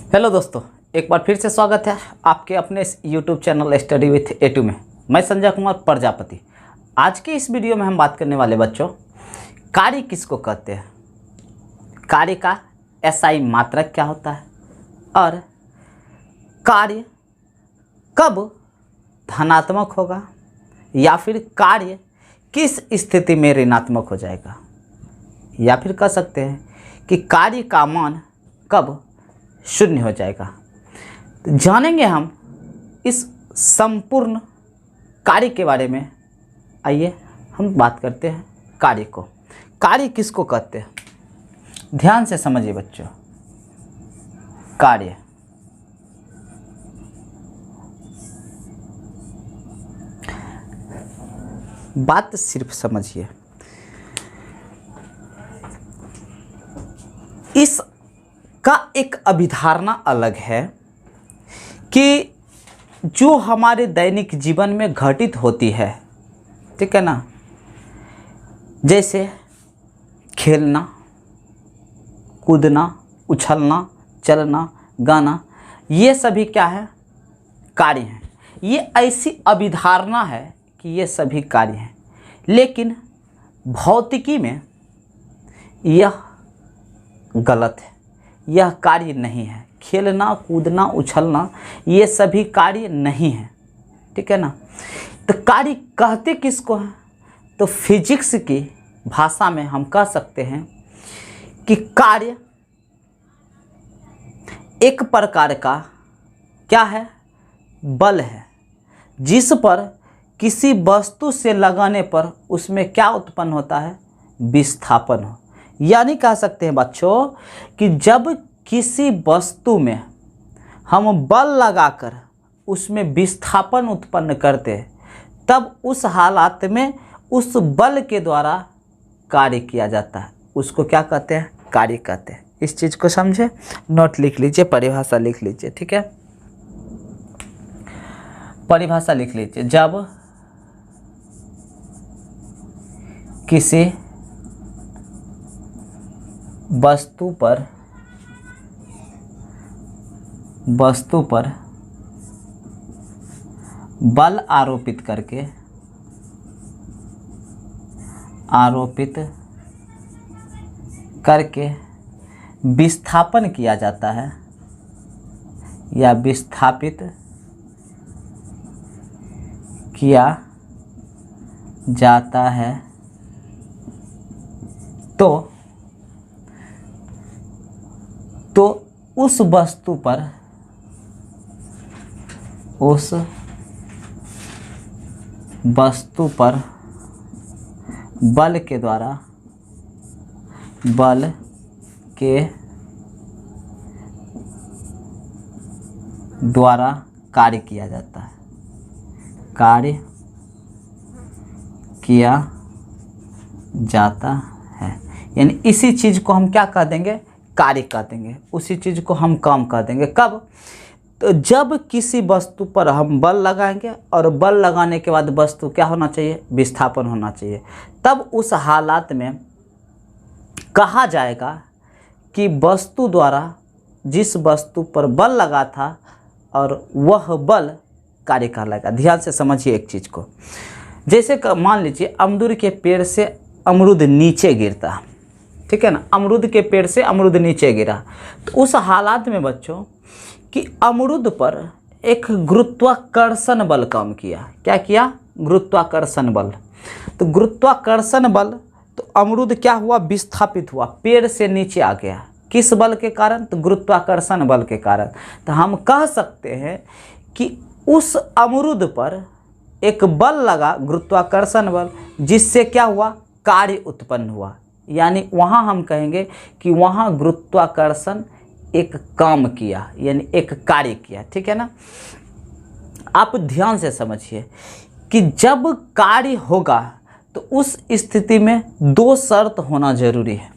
Hello दोस्तों, एक बार फिर से स्वागत है आपके अपने इस YouTube channel study with A2 में। मैं संजय कुमार प्रजापति। आज के इस वीडियो में हम बात करने वाले बच्चों, कार्य किसको कहते हैं, कार्य का SI मात्रक क्या होता है और कार्य कब धनात्मक होगा या फिर कार्य किस स्थिति में ऋणात्मक हो जाएगा, या फिर कह सकते हैं कि कार्य का मान कब शून्य हो जाएगा। तो जानेंगे हम इस संपूर्ण कार्य के बारे में। आइए हम बात करते हैं कार्य को। कार्य किसको कहते हैं, ध्यान से समझिए बच्चों। कार्य बात सिर्फ समझिए। इस का एक अभिधारणा अलग है कि जो हमारे दैनिक जीवन में घटित होती है, ठीक है ना, जैसे खेलना, कूदना, उछलना, चलना, गाना, ये सभी क्या है, कार्य हैं। ये ऐसी अभिधारणा है कि ये सभी कार्य हैं, लेकिन भौतिकी में यह गलत है। यह कार्य नहीं है। खेलना, कूदना, उछलना ये सभी कार्य नहीं है, ठीक है ना। तो कार्य कहते किसको हैं, तो फिजिक्स की भाषा में हम कह सकते हैं कि कार्य एक प्रकार का क्या है, बल है, जिस पर किसी वस्तु से लगाने पर उसमें क्या उत्पन्न होता है, विस्थापन हो। यानी कह सकते हैं बच्चों कि जब किसी वस्तु में हम बल लगाकर उसमें विस्थापन उत्पन्न करते हैं, तब उस हालात में उस बल के द्वारा कार्य किया जाता है। उसको क्या कहते हैं, कार्य कहते हैं। इस चीज़ को समझे, नोट लिख लीजिए, परिभाषा लिख लीजिए, ठीक है। परिभाषा लिख लीजिए। जब किसी वस्तु पर बल आरोपित करके विस्थापन किया जाता है या विस्थापित किया जाता है, तो उस वस्तु पर बल के द्वारा कार्य किया जाता है, कार्य किया जाता है। यानी इसी चीज़ को हम क्या कह देंगे, कार्य कह देंगे। उसी चीज़ को हम काम कह देंगे। कब, तो जब किसी वस्तु पर हम बल लगाएंगे और बल लगाने के बाद वस्तु क्या होना चाहिए, विस्थापन होना चाहिए, तब उस हालात में कहा जाएगा कि वस्तु द्वारा जिस वस्तु पर बल लगा था और वह बल कार्य कहलाएगा। ध्यान से समझिए एक चीज़ को। जैसे मान लीजिए अमरूद के पेड़ से अमरूद नीचे गिरता, ठीक है ना, अमरूद के पेड़ से अमरूद नीचे गिरा, तो उस हालात में बच्चों कि अमरूद पर एक गुरुत्वाकर्षण बल काम किया। क्या किया, गुरुत्वाकर्षण बल। तो गुरुत्वाकर्षण बल, तो अमरूद क्या हुआ, विस्थापित हुआ, पेड़ से नीचे आ गया। किस बल के कारण, तो गुरुत्वाकर्षण बल के कारण। तो हम कह सकते हैं कि उस अमरूद पर एक बल लगा, गुरुत्वाकर्षण बल, जिससे क्या हुआ, कार्य उत्पन्न हुआ। यानी वहाँ हम कहेंगे कि वहाँ गुरुत्वाकर्षण एक काम किया, यानी एक कार्य किया, ठीक है ना। आप ध्यान से समझिए कि जब कार्य होगा तो उस स्थिति में दो शर्त होना जरूरी है।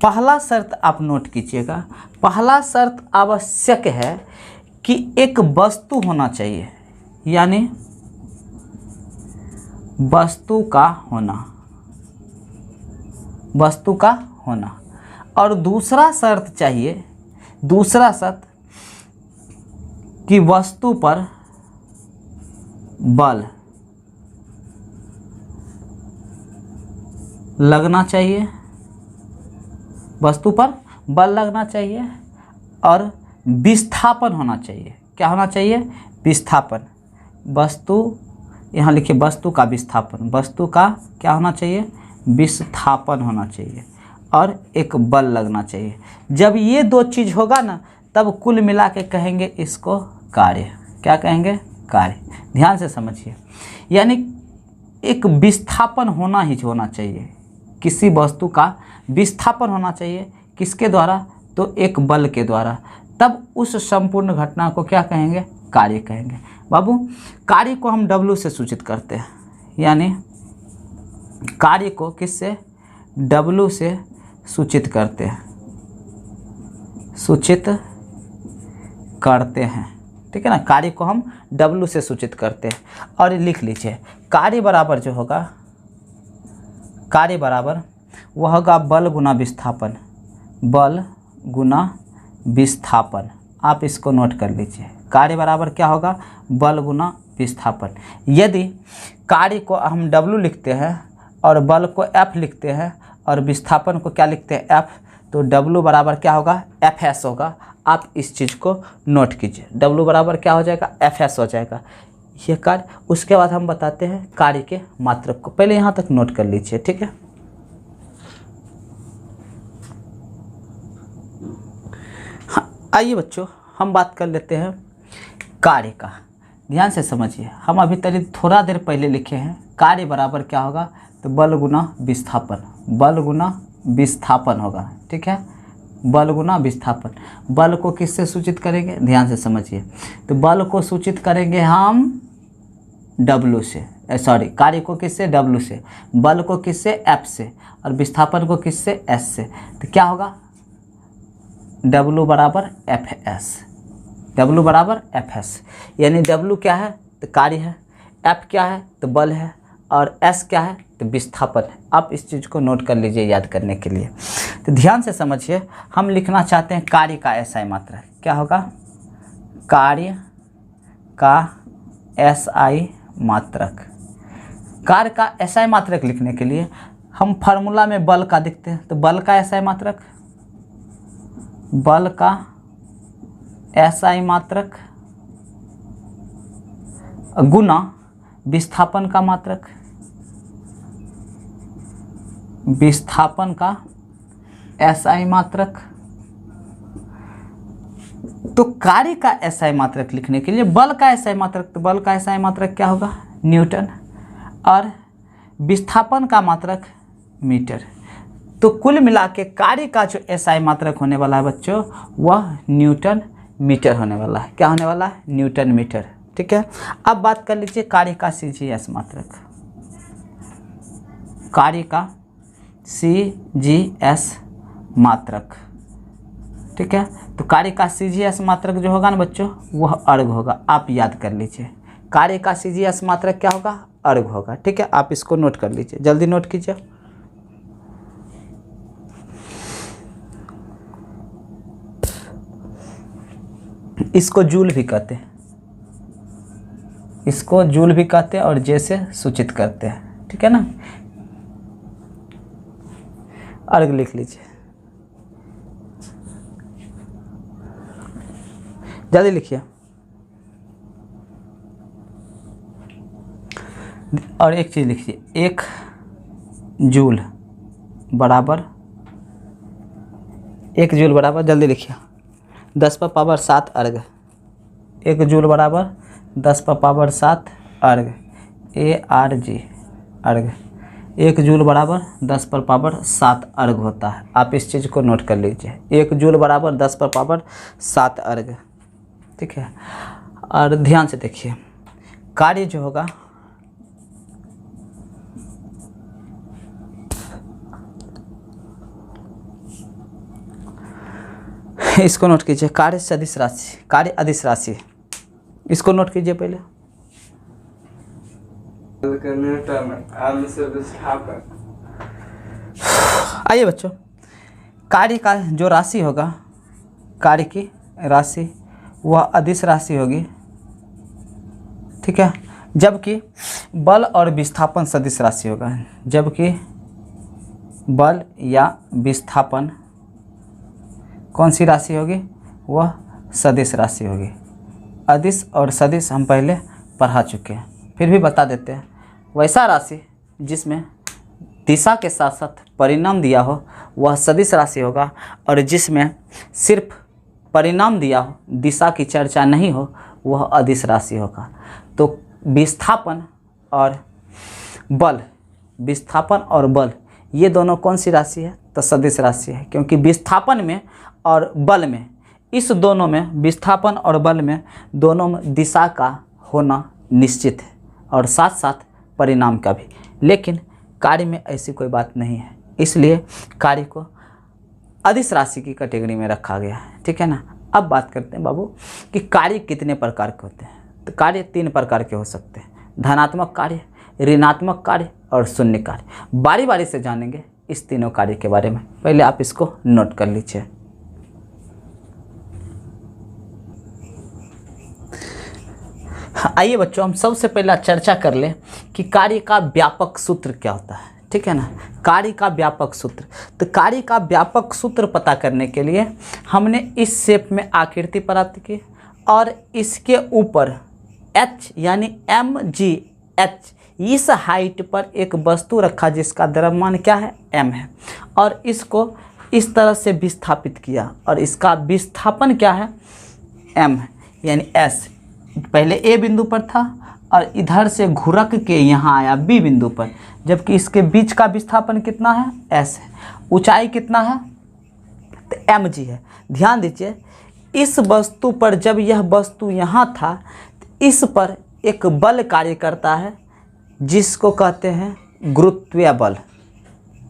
पहला शर्त आप नोट कीजिएगा। पहला शर्त आवश्यक है कि एक वस्तु होना चाहिए, यानी वस्तु का होना। और दूसरा शर्त चाहिए, दूसरा शर्त कि वस्तु पर बल लगना चाहिए, वस्तु पर बल लगना चाहिए और विस्थापन होना चाहिए। क्या होना चाहिए? विस्थापन। वस्तु, यहाँ लिखिए वस्तु का विस्थापन, वस्तु का क्या होना चाहिए? विस्थापन होना चाहिए और एक बल लगना चाहिए। जब ये दो चीज़ होगा ना, तब कुल मिला के कहेंगे इसको कार्य। क्या कहेंगे? कार्य। ध्यान से समझिए, यानी एक विस्थापन होना ही होना चाहिए, किसी वस्तु का विस्थापन होना चाहिए। किसके द्वारा? तो एक बल के द्वारा। तब उस संपूर्ण घटना को क्या कहेंगे? कार्य कहेंगे। बाबू, कार्य को हम W से सूचित करते हैं, यानी कार्य को किससे? W से सूचित करते हैं, सूचित करते हैं। ठीक है ना, कार्य को हम W से सूचित करते हैं। और लिख लीजिए, कार्य बराबर जो होगा, कार्य बराबर वह होगा बल गुना विस्थापन, बल गुना विस्थापन। आप इसको नोट कर लीजिए, कार्य बराबर क्या होगा? बल गुना विस्थापन। यदि कार्य को हम W लिखते हैं और बल को F लिखते हैं और विस्थापन को क्या लिखते हैं? F, तो W बराबर क्या होगा? Fs होगा। आप इस चीज़ को नोट कीजिए, W बराबर क्या हो जाएगा? Fs हो जाएगा। ये कार्य, उसके बाद हम बताते हैं कार्य के मात्रक को। पहले यहाँ तक नोट कर लीजिए, ठीक है। हाँ, आइए बच्चों, हम बात कर लेते हैं कार्य का। ध्यान से समझिए, हम अभी तक थोड़ा देर पहले लिखे हैं कार्य बराबर क्या होगा? तो बल गुना विस्थापन, बल गुना विस्थापन होगा। ठीक है, बल गुना विस्थापन। बल को किससे सूचित करेंगे? ध्यान से समझिए, तो बल को सूचित करेंगे हम W से, सॉरी, कार्य को किससे? W से, बल को किससे? F से, और विस्थापन को किससे? S से। तो क्या होगा? W बराबर Fs, W बराबर Fs, यानी W क्या है? तो कार्य है, F क्या है? तो बल है, और S क्या है? तो विस्थापन है। आप इस चीज़ को नोट कर लीजिए याद करने के लिए। तो ध्यान से समझिए, हम लिखना चाहते हैं कार्य का SI मात्रक। क्या होगा? कार्य का SI मात्रक। कार्य का SI मात्रक लिखने के लिए हम फार्मूला में बल का देखते हैं, तो बल का SI मात्रक, बल का SI मात्रक गुना विस्थापन का मात्रक, विस्थापन का SI मात्रक। तो कार्य का SI मात्रक लिखने के लिए बल का SI मात्रक, तो बल का SI मात्रक क्या होगा? न्यूटन, और विस्थापन का मात्रक मीटर। तो कुल मिला के कार्य का जो SI मात्रक होने वाला है बच्चों, वह न्यूटन मीटर होने वाला है। क्या होने वाला है? Newton metre. ठीक है, अब बात कर लीजिए कार्य का CGS मात्रक। कार्य का CGS मात्रक, ठीक है। तो कार्य का CGS मात्रक जो होगा ना बच्चों, वह अर्घ होगा। आप याद कर लीजिए, कार्य का CGS मात्रक क्या होगा? अर्घ होगा। ठीक है, आप इसको नोट कर लीजिए, जल्दी नोट कीजिए। इसको जूल भी कहते हैं, इसको जूल भी कहते हैं और जैसे सूचित करते हैं। ठीक है ना, अर्घ लिख लीजिए, जल्दी लिखिए। और एक चीज़ लिखिए, 1 जूल बराबर, 1 जूल बराबर, जल्दी लिखिए, 10⁻7 अर्घ। 1 जूल बराबर 10⁻7 अर्घ, ARG अर्घ। 1 जूल बराबर 10⁻7 अर्घ होता है। आप इस चीज़ को नोट कर लीजिए, 1 जूल बराबर 10⁻7 अर्घ। ठीक है, और ध्यान से देखिए, कार्य जो होगा, इसको नोट कीजिए, कार्य सदिश राशि, कार्य अदिश राशि, इसको नोट कीजिए पहले। आइए बच्चों, कार्य का जो राशि होगा, कार्य की राशि वह अदिश राशि होगी, ठीक है। जबकि बल और विस्थापन सदिश राशि होगा, जबकि बल या विस्थापन कौन सी राशि होगी, वह सदिश राशि होगी। अदिश और सदिश हम पहले पढ़ा चुके हैं, फिर भी बता देते हैं। वैसा राशि जिसमें दिशा के साथ साथ परिणाम दिया हो वह सदिश राशि होगा, और जिसमें सिर्फ परिणाम दिया हो, दिशा की चर्चा नहीं हो, वह अदिश राशि होगा। तो विस्थापन और बल, विस्थापन और बल ये दोनों कौन सी राशि है, तो सदिश राशि है। क्योंकि विस्थापन में और बल में, इस दोनों में, विस्थापन और बल में दोनों में दिशा का होना निश्चित है, और साथ साथ परिणाम का भी। लेकिन कार्य में ऐसी कोई बात नहीं है, इसलिए कार्य को अदिश राशि की कैटेगरी में रखा गया है, ठीक है ना। अब बात करते हैं बाबू कि कार्य कितने प्रकार के होते हैं। तो कार्य 3 प्रकार के हो सकते हैं, धनात्मक कार्य, ऋणात्मक कार्य और शून्य कार्य। बारी बारी से जानेंगे इस तीनों कार्य के बारे में, पहले आप इसको नोट कर लीजिए। आइए बच्चों, हम सबसे पहला चर्चा कर लें कि कार्य का व्यापक सूत्र क्या होता है, ठीक है ना। कार्य का व्यापक सूत्र, तो कार्य का व्यापक सूत्र पता करने के लिए हमने इस शेप में आकृति प्राप्त की, और इसके ऊपर H यानी mgh इस हाइट पर एक वस्तु रखा जिसका द्रव्यमान क्या है, m है, और इसको इस तरह से विस्थापित किया, और इसका विस्थापन क्या है, m है, यानी s पहले A बिंदु पर था और इधर से घुरक के यहाँ आया B बिंदु पर, जबकि इसके बीच का विस्थापन कितना है, S है। ऊंचाई कितना है, तो mg है। ध्यान दीजिए, इस वस्तु पर जब यह वस्तु यहाँ था, इस पर एक बल कार्य करता है जिसको कहते हैं गुरुत्वीय बल।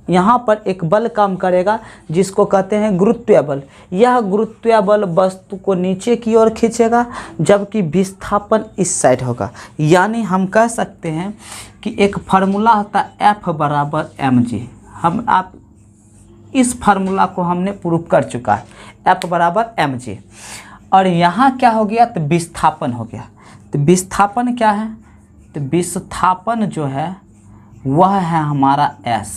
यहाँ पर एक बल काम करेगा जिसको कहते हैं गुरुत्वीय बल। यह गुरुत्वीय बल वस्तु को नीचे की ओर खींचेगा, जबकि विस्थापन इस साइड होगा। यानी हम कह सकते हैं कि एक फार्मूला होता है F बराबर mg। आप इस फार्मूला को हमने प्रूफ कर चुका है, F बराबर mg। और यहाँ क्या हो गया, तो विस्थापन हो गया। तो विस्थापन क्या है, तो विस्थापन जो है वह है हमारा S,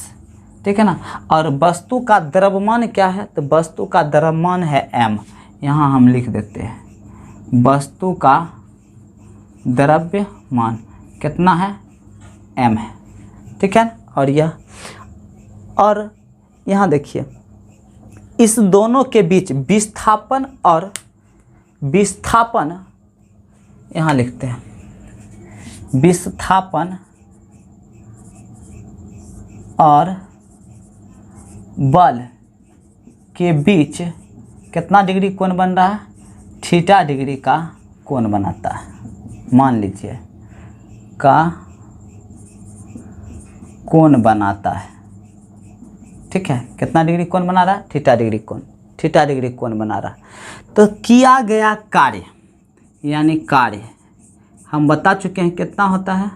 ठीक है ना। और वस्तु का द्रव्यमान क्या है, तो वस्तु का द्रव्यमान है m। यहाँ हम लिख देते हैं वस्तु का द्रव्यमान कितना है, m है, ठीक है। और यहाँ देखिए, इस दोनों के बीच विस्थापन और विस्थापन, यहाँ लिखते हैं विस्थापन और बल के बीच कितना डिग्री कोण बन रहा है, थीटा डिग्री का कोण बनाता है। मान लीजिए का कोण बनाता है, ठीक है। कितना डिग्री कोण बना रहा है, थीटा डिग्री कोण, थीटा डिग्री कोण बना रहा है। तो किया गया कार्य, यानी कार्य हम बता चुके हैं कितना होता है,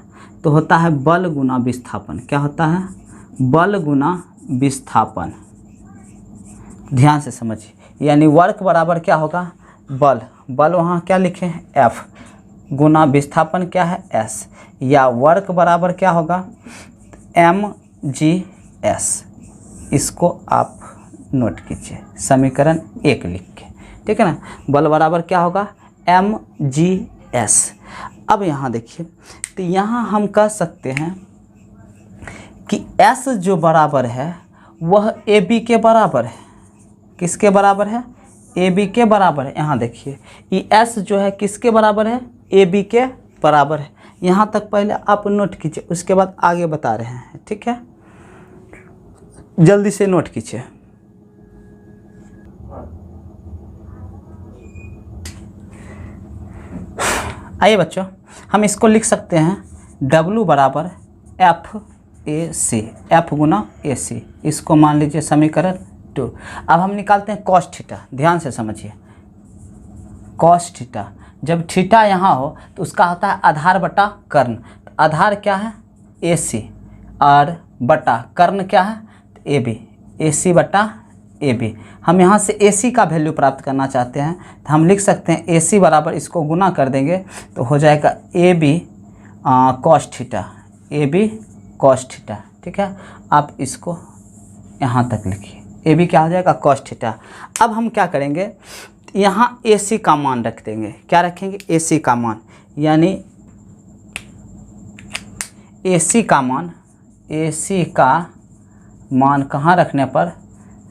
तो होता है बल गुना विस्थापन। क्या होता है, बल गुना विस्थापन। ध्यान से समझिए, यानी वर्क बराबर क्या होगा, बल, बल वहाँ क्या लिखे हैं F, गुना विस्थापन क्या है S, या वर्क बराबर क्या होगा mgs। इसको आप नोट कीजिए समीकरण 1 लिख के, ठीक है ना। बल बराबर क्या होगा mgs। अब यहाँ देखिए, तो यहाँ हम कह सकते हैं कि S जो बराबर है वह AB के बराबर है। किसके बराबर है, AB के बराबर है। यहाँ देखिए, ये S जो है किसके बराबर है, AB के बराबर है। यहाँ तक पहले आप नोट कीजिए, उसके बाद आगे बता रहे हैं, ठीक है। जल्दी से नोट कीजिए। आइए बच्चों, हम इसको लिख सकते हैं W बराबर FAC, F गुना AC। इसको मान लीजिए समीकरण 2। अब हम निकालते हैं cos थीटा। ध्यान से समझिए, cos थीटा, जब थीटा यहाँ हो तो उसका होता है आधार बटा कर्ण। आधार क्या है AC, और बटा कर्ण क्या है AB, AC बटा ए बी। हम यहाँ से ए सी का वैल्यू प्राप्त करना चाहते हैं तो हम लिख सकते हैं ए सी बराबर इसको गुना कर देंगे तो हो जाएगा A B cos theta, A B cos theta. ठीक है, आप इसको यहाँ तक लिखिए, ए बी क्या हो जाएगा कॉस थीटा। अब हम क्या करेंगे, यहाँ ए सी का मान रख देंगे। क्या रखेंगे, ए सी का मान, यानी ए सी का मान, ए सी का मान कहाँ रखने पर,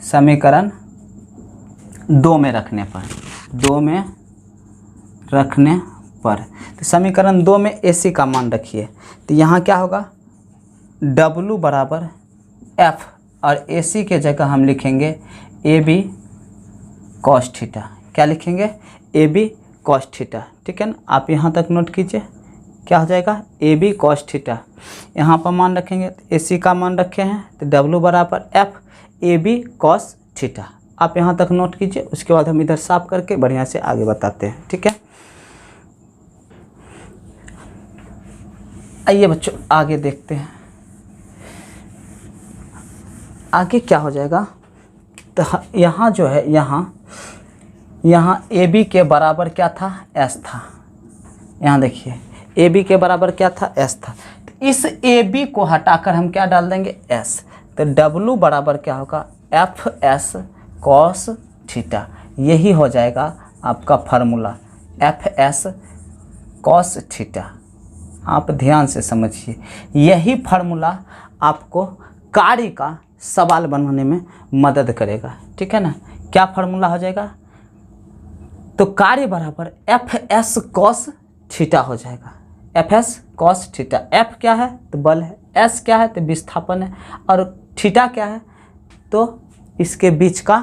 समीकरण 2 में रखने पर, 2 में रखने पर। तो समीकरण 2 में ए सी का मान रखिए तो यहाँ क्या होगा, W बराबर F और ए सी के जगह हम लिखेंगे ए बी कॉस थीटा। क्या लिखेंगे, ए बी कॉस थीटा। ठीक है ना, आप यहाँ तक नोट कीजिए, क्या हो जाएगा ए बी कॉस थीटा। यहाँ पर मान रखेंगे, ए सी का मान रखे हैं तो W बराबर F A B cos theta. आप यहाँ तक नोट कीजिए, उसके बाद हम इधर साफ करके बढ़िया से आगे बताते हैं। ठीक है, आइए बच्चों आगे देखते हैं। आगे क्या हो जाएगा, तो यहाँ जो है, यहाँ ए बी के बराबर क्या था, एस था। यहाँ देखिए ए बी के बराबर क्या था, एस था। तो इस ए बी को हटाकर हम क्या डाल देंगे, एस। तो W बराबर क्या होगा, एफ एस कॉस थीटा। यही हो जाएगा आपका formula, F S cos theta. आप ध्यान से समझिए, यही फार्मूला आपको कार्य का सवाल बनाने में मदद करेगा। ठीक है ना, क्या फार्मूला हो जाएगा, तो कार्य बराबर एफ एस कॉस थीटा हो जाएगा, F S cos theta. F क्या है, तो बल है, एस क्या है, तो विस्थापन है, और थीटा क्या है, तो इसके बीच का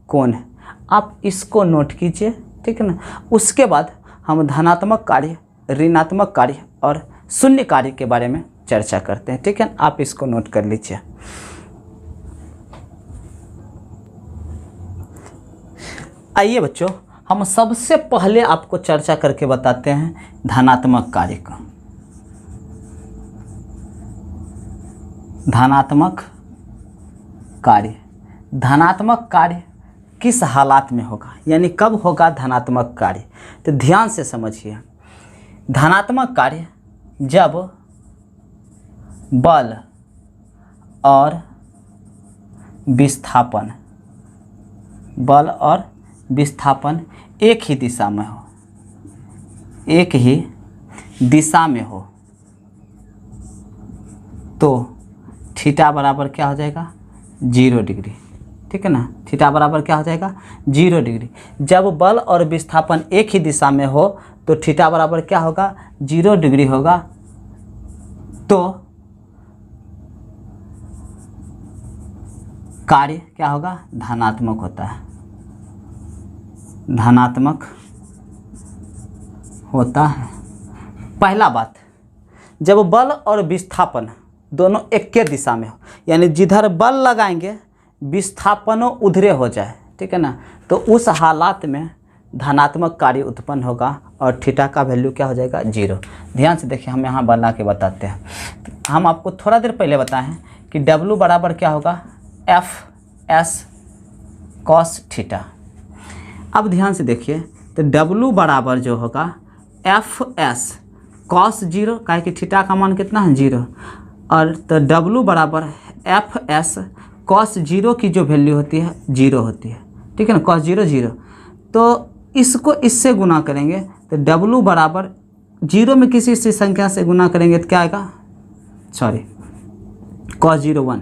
कोण है। आप इसको नोट कीजिए। ठीक है ना, उसके बाद हम धनात्मक कार्य, ऋणात्मक कार्य और शून्य कार्य के बारे में चर्चा करते हैं। ठीक है, आप इसको नोट कर लीजिए। आइए बच्चों, हम सबसे पहले आपको चर्चा करके बताते हैं धनात्मक कार्य का। धनात्मक कार्य, धनात्मक कार्य किस हालात में होगा, यानी कब होगा धनात्मक कार्य, तो ध्यान से समझिए। धनात्मक कार्य जब बल और विस्थापन, बल और विस्थापन एक ही दिशा में हो, एक ही दिशा में हो, तो थीटा बराबर क्या हो जाएगा, 0 डिग्री। ठीक है ना, थीटा बराबर क्या हो जाएगा, 0 डिग्री। जब बल और विस्थापन एक ही दिशा में हो तो थीटा बराबर क्या होगा, 0 डिग्री होगा। तो कार्य क्या होगा, धनात्मक होता है, धनात्मक होता है। पहला बात, जब बल और विस्थापन दोनों एक के दिशा में हो, यानी जिधर बल लगाएंगे विस्थापनों उधरे हो जाए। ठीक है ना, तो उस हालात में धनात्मक कार्य उत्पन्न होगा और थीटा का वैल्यू क्या हो जाएगा, 0। ध्यान से देखिए, हम यहाँ बना के बताते हैं। हम आपको थोड़ा देर पहले बताएं कि W बराबर क्या होगा, एफ एस कॉस थीटा। अब ध्यान से देखिए, तो W बराबर जो होगा एफ एस कॉस 0, काहे कि थीटा का मान कितना है, 0, और तो W बराबर एफ एस कॉस 0 की जो वैल्यू होती है 0 होती है। ठीक है ना, कॉस 0 0, तो इसको इससे गुना करेंगे तो W बराबर 0 में किसी संख्या से गुना करेंगे तो क्या आएगा, सॉरी, कॉस 0 1,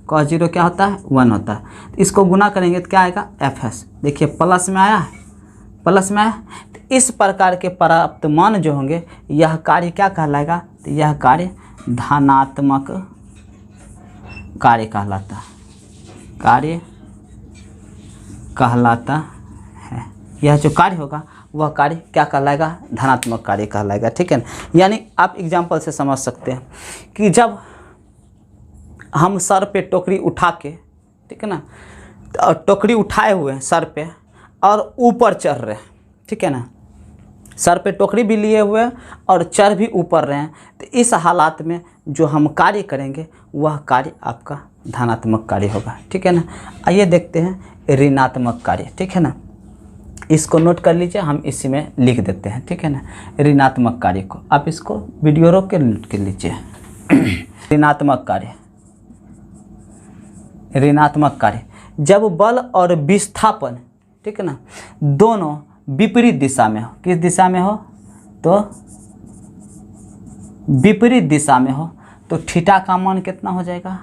कॉस 0 क्या होता है, 1 होता है। तो इसको गुना करेंगे तो क्या आएगा, एफ एस। देखिए प्लस में आया है, प्लस में आया। तो इस प्रकार के प्राप्त मान जो होंगे, यह कार्य क्या कहलाएगा, तो यह कार्य धनात्मक कार्य कहलाता है, कार्य कहलाता है। यह जो कार्य होगा वह कार्य क्या कहलाएगा, धनात्मक कार्य कहलाएगा। ठीक है ना, यानी आप एग्जाम्पल से समझ सकते हैं कि जब हम सर पे टोकरी उठा के, ठीक है ना, तो टोकरी उठाए हुए हैं सर पे और ऊपर चढ़ रहे हैं, ठीक है ना, सर पे टोकरी भी लिए हुए हैं और चढ़ भी ऊपर रहे हैं, तो इस हालात में जो हम कार्य करेंगे वह कार्य आपका धनात्मक कार्य होगा। ठीक है ना। आइए देखते हैं ऋणात्मक कार्य। ठीक है ना, इसको नोट कर लीजिए, हम इसी में लिख देते हैं। ठीक है ना, ऋणात्मक कार्य को आप इसको वीडियो रोक के नोट कर लीजिए। ऋणात्मक कार्य, ऋणात्मक कार्य जब बल और विस्थापन, ठीक है ना, दोनों विपरीत दिशा में हो। किस दिशा में हो? तो विपरीत दिशा में हो, तो थीटा का मान कितना हो जाएगा?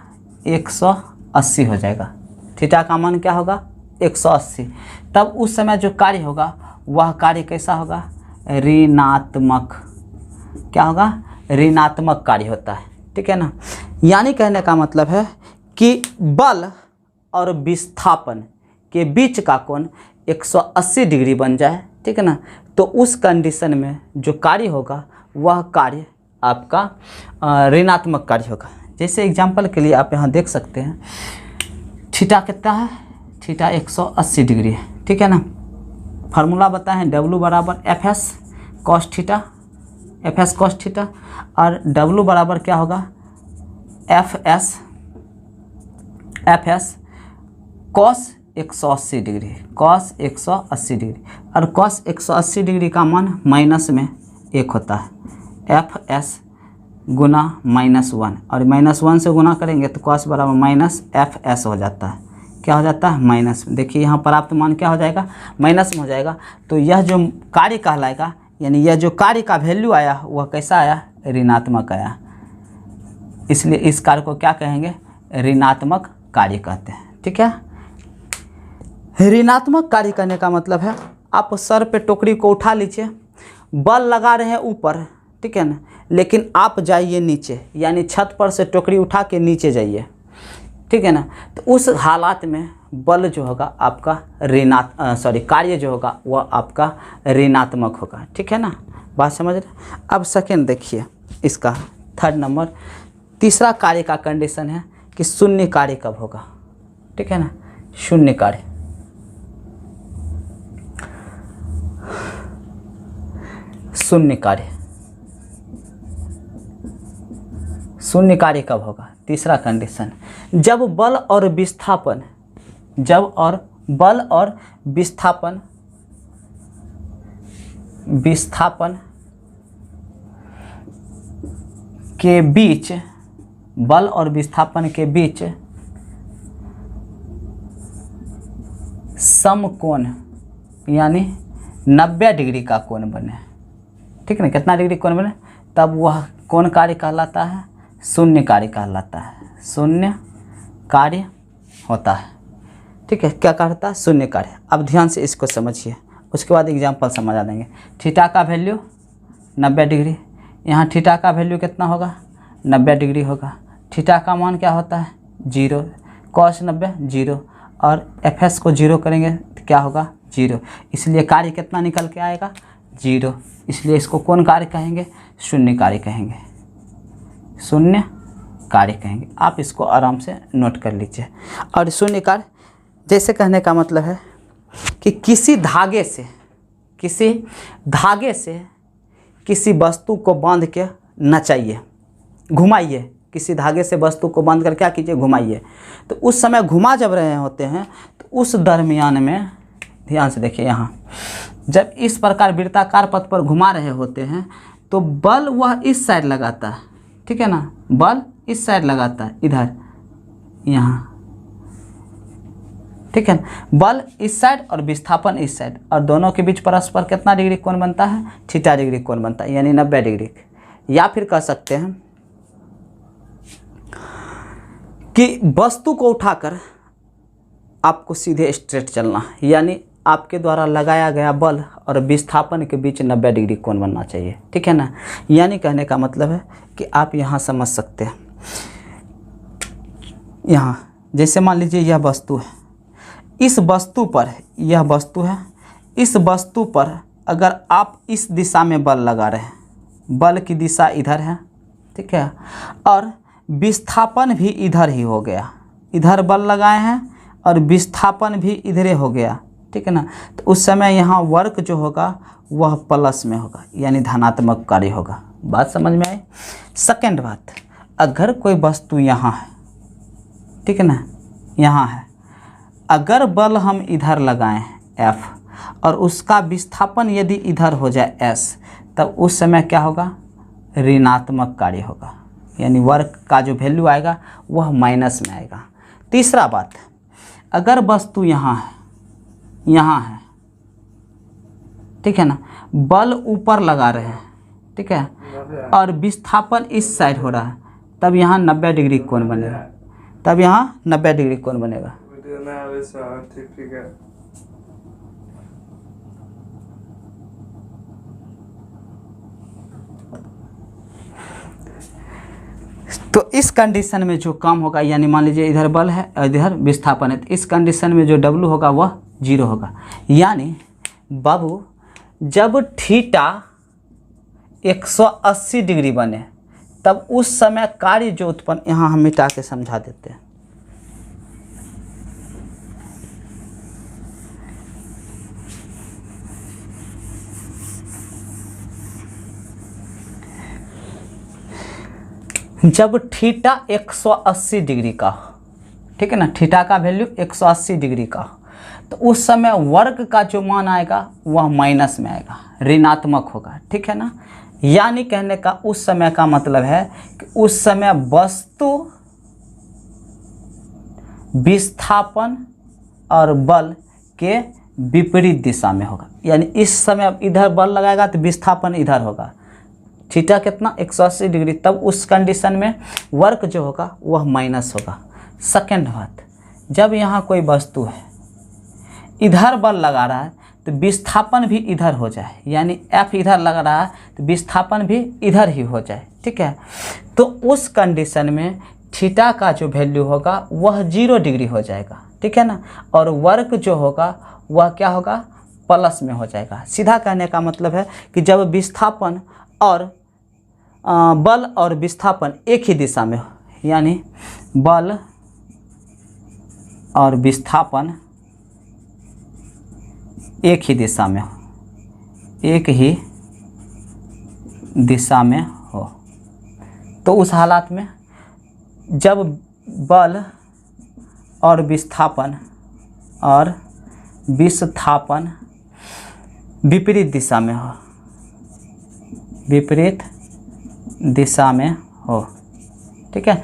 180 हो जाएगा। थीटा का मान क्या होगा? 180। तब उस समय जो कार्य होगा वह कार्य कैसा होगा? ऋणात्मक। क्या होगा? ऋणात्मक कार्य होता है। ठीक है ना। यानी कहने का मतलब है कि बल और विस्थापन के बीच का कोण 180 डिग्री बन जाए। ठीक है ना, तो उस कंडीशन में जो कार्य होगा वह कार्य आपका ऋणात्मक कार्य होगा। जैसे एग्जांपल के लिए आप यहाँ देख सकते हैं, थीटा कितना है? थीटा 180 डिग्री है। ठीक है ना। फार्मूला बताएं, W बराबर FS cos theta, FS cos theta, और W बराबर क्या होगा? FS cos 180 degree, cos 180 degree, और cos 180 डिग्री का मान माइनस में 1 होता है। FS गुना -1, और -1 से गुना करेंगे तो cos बराबर माइनस FS हो जाता है। क्या हो जाता है? माइनस। देखिए यहाँ प्राप्त मान क्या हो जाएगा? माइनस में हो जाएगा। तो यह जो कार्य कहलाएगा, यानी यह जो कार्य का वैल्यू आया वह कैसा आया? ऋणात्मक आया। इसलिए इस कार्य को क्या कहेंगे? ऋणात्मक कार्य कहते हैं। ठीक है। ऋणात्मक कार्य करने का मतलब है आप सर पे टोकरी को उठा लीजिए, बल लगा रहे हैं ऊपर, ठीक है ना, लेकिन आप जाइए नीचे, यानी छत पर से टोकरी उठा के नीचे जाइए। ठीक है ना। तो उस हालात में बल जो होगा आपका कार्य जो होगा वह आपका ऋणात्मक होगा। ठीक है ना, बात समझ रहे। अब सेकेंड देखिए, इसका थर्ड नंबर, तीसरा कार्य का कंडीशन है कि शून्य कार्य कब होगा। ठीक है ना, शून्य कार्य। शून्य कार्य, शून्य कार्य कब होगा? तीसरा कंडीशन, जब बल और विस्थापन, विस्थापन के बीच, बल और विस्थापन के बीच समकोण यानी 90 डिग्री का कोण बने। ठीक है ना, कितना डिग्री कोण बने? तब वह कोण कार्य कहलाता है? शून्य कार्य कहलाता है। शून्य कार्य होता है। ठीक है, क्या कहता है? शून्य कार्य। अब ध्यान से इसको समझिए, उसके बाद एग्जाम्पल समझा देंगे। थीटा का वैल्यू 90 डिग्री, यहाँ थीटा का वैल्यू कितना होगा? 90 डिग्री होगा। थीटा का मान क्या होता है? 0। cos 90 0, और FS को 0 करेंगे तो क्या होगा? 0। इसलिए कार्य कितना निकल के आएगा? 0। इसलिए इसको कौन कार्य कहेंगे? शून्य कार्य कहेंगे। शून्य कार्य कहेंगे। आप इसको आराम से नोट कर लीजिए। और शून्य कार्य जैसे कहने का मतलब है कि किसी धागे से किसी वस्तु को बांध के नचाइए, घुमाइए। किसी धागे से वस्तु को बांध कर क्या कीजिए? घुमाइए। तो उस समय घुमा जब रहे होते हैं तो उस दरमियान में ध्यान से देखिए, यहाँ जब इस प्रकार वृत्ताकार पथ पर घुमा रहे होते हैं तो बल वह इस साइड लगाता है। ठीक है ना, बल इस साइड लगाता है, इधर, यहाँ। ठीक है, बल इस साइड और विस्थापन इस साइड, और दोनों के बीच परस्पर कितना डिग्री कोण बनता है? थीटा डिग्री कोण बनता है, यानी 90 डिग्री। या फिर कह सकते हैं कि वस्तु को उठाकर आपको सीधे स्ट्रेट चलना, यानी आपके द्वारा लगाया गया बल और विस्थापन के बीच 90 डिग्री कोण बनना चाहिए। ठीक है ना। यानी कहने का मतलब है कि आप यहाँ समझ सकते हैं, यहाँ जैसे मान लीजिए यह वस्तु है, इस वस्तु पर, यह वस्तु है, इस वस्तु पर अगर आप इस दिशा में बल लगा रहे हैं, बल की दिशा इधर है, ठीक है, और विस्थापन भी इधर ही हो गया, इधर बल लगाए हैं और विस्थापन भी इधरे हो गया, ठीक है ना। तो उस समय यहाँ वर्क जो होगा वह प्लस में होगा, यानी धनात्मक कार्य होगा। बात समझ में आई। सेकंड बात, अगर कोई वस्तु यहाँ है, ठीक है ना, यहाँ है, अगर बल हम इधर लगाएं F और उसका विस्थापन यदि इधर हो जाए S, तब उस समय क्या होगा, ऋणात्मक कार्य होगा, यानी वर्क का जो वैल्यू आएगा वह माइनस में आएगा। तीसरा बात, अगर वस्तु यहाँ है, यहाँ है, ठीक है ना, बल ऊपर लगा रहे हैं, ठीक है, और विस्थापन इस साइड हो रहा है, तब यहाँ 90 डिग्री कोण बनेगा, तब यहाँ 90 डिग्री कोण बनेगा। ठीक है। तो इस कंडीशन में जो काम होगा, यानी मान लीजिए इधर बल है और इधर विस्थापन है, तो इस कंडीशन में जो W होगा वह 0 होगा। यानी बाबू जब थीटा 180 डिग्री बने तब उस समय कार्य जो उत्पन्न, यहाँ हम मिटा के समझा देते हैं। जब थीटा 180 डिग्री का, ठीक है ना, थीटा का वैल्यू 180 डिग्री का, तो उस समय वर्ग का जो मान आएगा वह माइनस में आएगा, ऋणात्मक होगा, ठीक है ना। यानी कहने का उस समय का मतलब है कि उस समय वस्तु विस्थापन और बल के विपरीत दिशा में होगा। यानी इस समय अब इधर बल लगाएगा तो विस्थापन इधर होगा, थीटा कितना 180 डिग्री, तब उस कंडीशन में वर्क जो होगा वह माइनस होगा। सेकंड बात, जब यहाँ कोई वस्तु है, इधर बल लगा रहा है तो विस्थापन भी इधर हो जाए, यानी F इधर लगा रहा है तो विस्थापन भी इधर ही हो जाए, ठीक है। तो उस कंडीशन में थीटा का जो वैल्यू होगा वह 0 डिग्री हो जाएगा, ठीक है ना, और वर्क जो होगा वह क्या होगा, प्लस में हो जाएगा। सीधा कहने का मतलब है कि जब विस्थापन और बल और विस्थापन एक ही दिशा में हो, यानी बल और विस्थापन एक ही दिशा में हो, एक ही दिशा में हो, तो उस हालात में जब बल और विस्थापन विपरीत दिशा में हो, विपरीत दिशा में हो, ठीक है।